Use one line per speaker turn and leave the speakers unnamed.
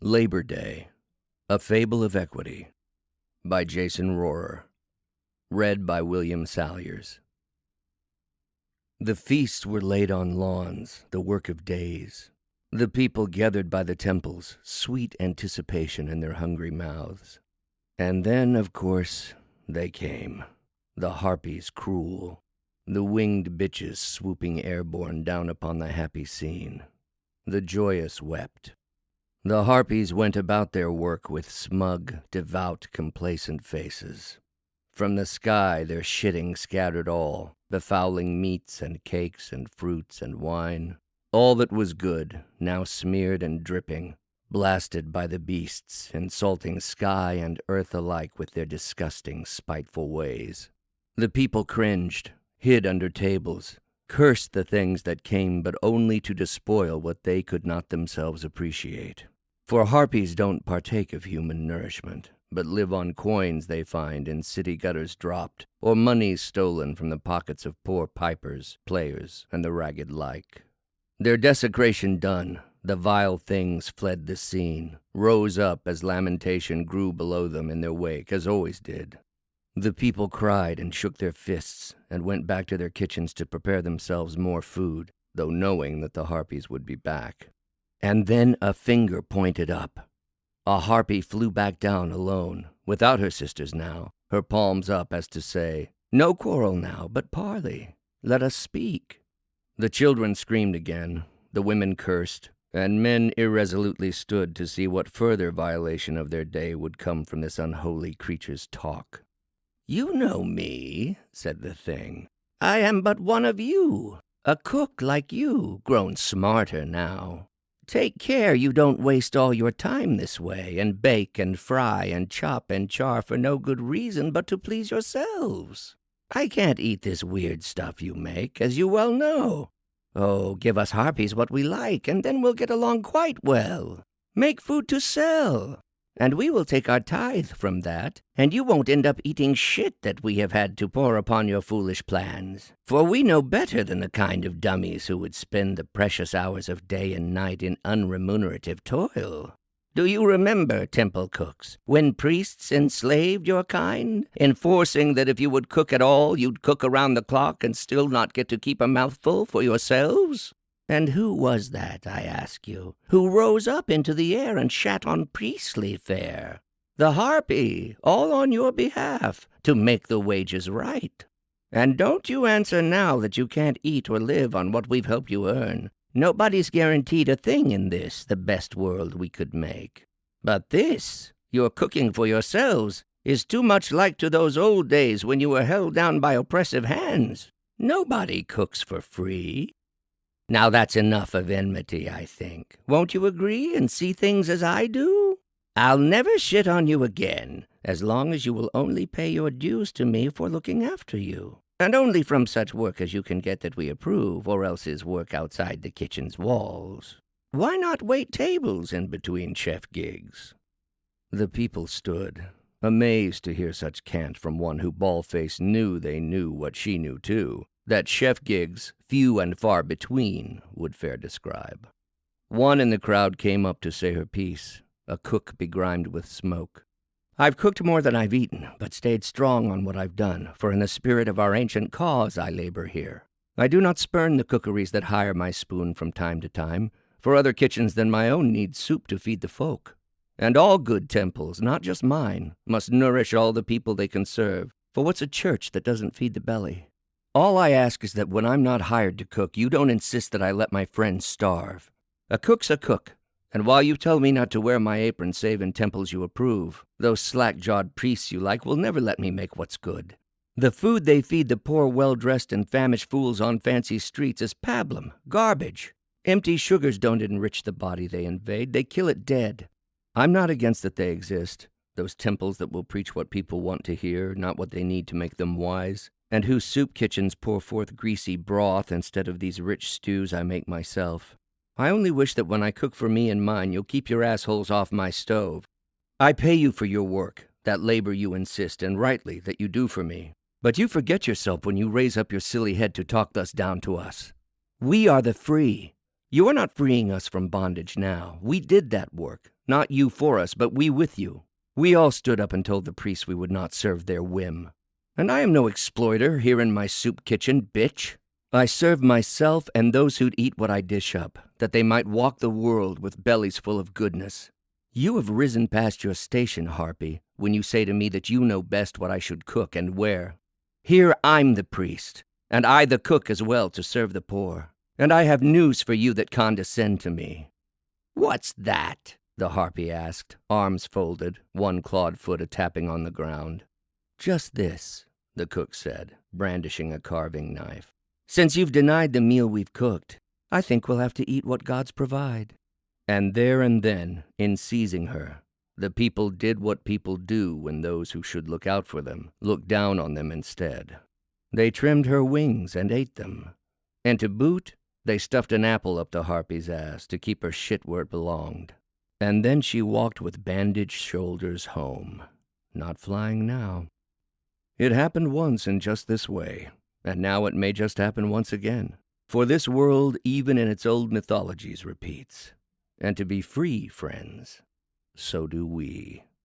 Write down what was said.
Labor Day, A Fable of Equity, by Jason Rohrer. Read by William Salyers. The feasts were laid on lawns, the work of days. The people gathered by the temples, sweet anticipation in their hungry mouths. And then, of course, they came, the harpies cruel, the winged bitches swooping airborne down upon the happy scene. The joyous wept. The harpies went about their work with smug, devout, complacent faces. From the sky their shitting scattered all, befouling meats and cakes and fruits and wine. All that was good, now smeared and dripping, blasted by the beasts, insulting sky and earth alike with their disgusting, spiteful ways. The people cringed, hid under tables, cursed the things that came but only to despoil what they could not themselves appreciate. For harpies don't partake of human nourishment, but live on coins they find in city gutters dropped, or monies stolen from the pockets of poor pipers, players, and the ragged like. Their desecration done, the vile things fled the scene, rose up as lamentation grew below them in their wake, as always did. The people cried and shook their fists, and went back to their kitchens to prepare themselves more food, though knowing that the harpies would be back. And then a finger pointed up. A harpy flew back down alone, without her sisters now, her palms up as to say, "No quarrel now, but parley. Let us speak." The children screamed again, the women cursed, and men irresolutely stood to see what further violation of their day would come from this unholy creature's talk. "You know me," said the thing. "I am but one of you, a cook like you, grown smarter now. Take care you don't waste all your time this way, and bake and fry and chop and char for no good reason but to please yourselves. I can't eat this weird stuff you make, as you well know. Oh, give us harpies what we like, and then we'll get along quite well. Make food to sell, and we will take our tithe from that, and you won't end up eating shit that we have had to pour upon your foolish plans. For we know better than the kind of dummies who would spend the precious hours of day and night in unremunerative toil. Do you remember, temple cooks, when priests enslaved your kind, enforcing that if you would cook at all, you'd cook around the clock and still not get to keep a mouthful for yourselves? And who was that, I ask you, who rose up into the air and shat on priestly fare? The harpy, all on your behalf, to make the wages right. And don't you answer now that you can't eat or live on what we've helped you earn. Nobody's guaranteed a thing in this, the best world we could make. But this, your cooking for yourselves, is too much like to those old days when you were held down by oppressive hands. Nobody cooks for free. Now that's enough of enmity, I think. Won't you agree and see things as I do? I'll never shit on you again, as long as you will only pay your dues to me for looking after you. And only from such work as you can get that we approve, or else is work outside the kitchen's walls. Why not wait tables in between chef gigs?" The people stood, amazed to hear such cant from one who bald-faced knew they knew what she knew too, that chef gigs, few and far between, would fair describe. One in the crowd came up to say her piece, a cook begrimed with smoke. "I've cooked more than I've eaten, but stayed strong on what I've done, for in the spirit of our ancient cause I labor here. I do not spurn the cookeries that hire my spoon from time to time, for other kitchens than my own need soup to feed the folk. And all good temples, not just mine, must nourish all the people they can serve, for what's a church that doesn't feed the belly? All I ask is that when I'm not hired to cook, you don't insist that I let my friends starve. A cook's a cook. And while you tell me not to wear my apron save in temples you approve, those slack-jawed priests you like will never let me make what's good. The food they feed the poor well-dressed and famished fools on fancy streets is pablum, garbage. Empty sugars don't enrich the body they invade, they kill it dead. I'm not against that they exist, those temples that will preach what people want to hear, not what they need to make them wise, and whose soup kitchens pour forth greasy broth instead of these rich stews I make myself. I only wish that when I cook for me and mine, you'll keep your assholes off my stove. I pay you for your work, that labor you insist, and rightly, that you do for me. But you forget yourself when you raise up your silly head to talk thus down to us. We are the free. You are not freeing us from bondage now. We did that work. Not you for us, but we with you. We all stood up and told the priests we would not serve their whim. And I am no exploiter here in my soup kitchen, bitch. I serve myself and those who'd eat what I dish up, that they might walk the world with bellies full of goodness. You have risen past your station, Harpy, when you say to me that you know best what I should cook and where. Here I'm the priest, and I the cook as well to serve the poor. And I have news for you that condescend to me. What's that? The Harpy asked, arms folded, one clawed foot a-tapping on the ground. Just this, the cook said, brandishing a carving knife. Since you've denied the meal we've cooked, I think we'll have to eat what gods provide. And there and then, in seizing her, the people did what people do when those who should look out for them look down on them instead. They trimmed her wings and ate them. And to boot, they stuffed an apple up the Harpy's ass to keep her shit where it belonged. And then she walked with bandaged shoulders home, not flying now. It happened once in just this way, and now it may just happen once again. For this world, even in its old mythologies, repeats. And to be free, friends, so do we.